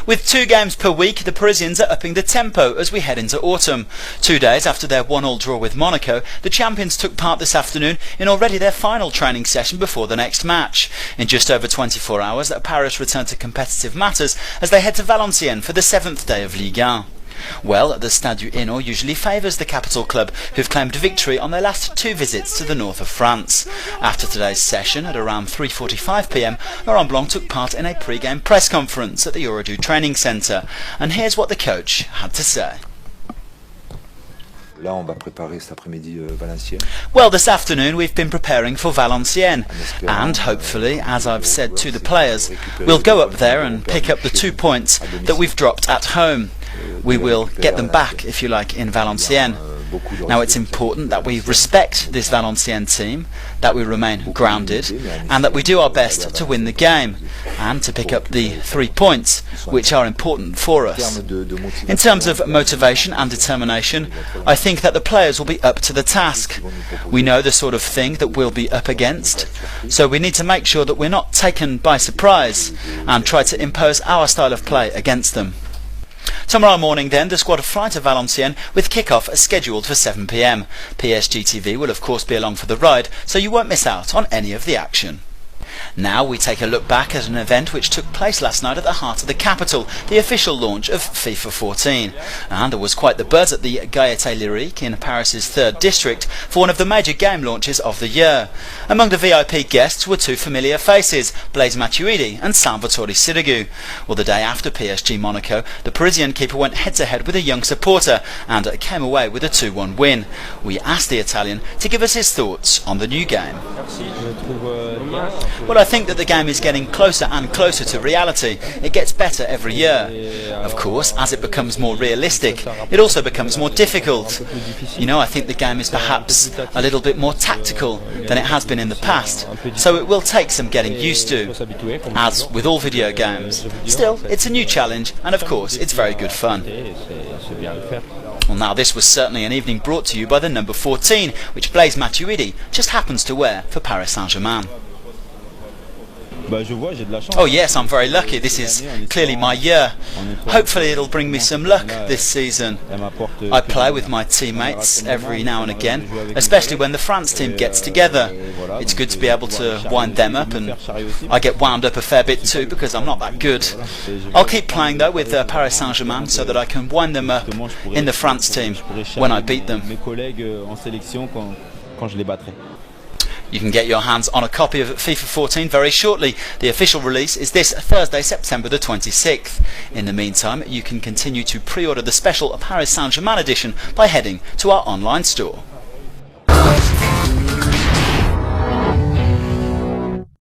With 2 games per week, the Parisians are upping the tempo as we head into autumn. 2 days after their 1-1 draw with Monaco, the champions took part this afternoon in already their final training session before the next match. In just over 24 hours, Paris return to competitive matters as they head to Valenciennes for the 7th day of Ligue 1. Well, the Stade du Hainaut usually favours the capital club, who've claimed victory on their last 2 visits to the north of France. After today's session, at around 3:45 p.m, Laurent Blanc took part in a pre-game press conference at the Winalww training centre, and here's what the coach had to say. Well, this afternoon we've been preparing for Valenciennes, and hopefully, as I've said to the players, we'll go up there and pick up the 2 points that we've dropped at home. We will get them back, if you like, in Valenciennes. Now, it's important that we respect this Valenciennes team, that we remain grounded, and that we do our best to win the game and to pick up the 3 points, which are important for us. In terms of motivation and determination, I think that the players will be up to the task. We know the sort of thing that we'll be up against, so we need to make sure that we're not taken by surprise and try to impose our style of play against them. Tomorrow morning then, the squad will fly to Valenciennes with kick-off scheduled for 7 p.m. PSG TV will of course be along for the ride, so you won't miss out on any of the action. Now we take a look back at an event which took place last night at the heart of the capital, the official launch of FIFA 14. And there was quite the buzz at the Gaieté Lyrique in Paris's 3rd district for one of the major game launches of the year. Among the VIP guests were 2 familiar faces, Blaise Matuidi and Salvatore Sirigu. Well, the day after PSG Monaco, the Parisian keeper went head-to-head with a young supporter and came away with a 2-1 win. We asked the Italian to give us his thoughts on the new game. Well, I think that the game is getting closer and closer to reality. It gets better every year. Of course, as it becomes more realistic, it also becomes more difficult. You know, I think the game is perhaps a little bit more tactical than it has been in the past, so it will take some getting used to, as with all video games. Still, it's a new challenge, and of course, it's very good fun. Well, now this was certainly an evening brought to you by the number 14, which Blaise Matuidi just happens to wear for Paris Saint-Germain. Oh yes, I'm very lucky. This is clearly my year. Hopefully it'll bring me some luck this season. I play with my teammates every now and again, especially when the France team gets together. It's good to be able to wind them up, and I get wound up a fair bit too because I'm not that good. I'll keep playing though with Paris Saint-Germain so that I can wind them up in the France team when I beat them. You can get your hands on a copy of FIFA 14 very shortly. The official release is this Thursday, September the 26th. In the meantime, you can continue to pre-order the special Paris Saint-Germain edition by heading to our online store.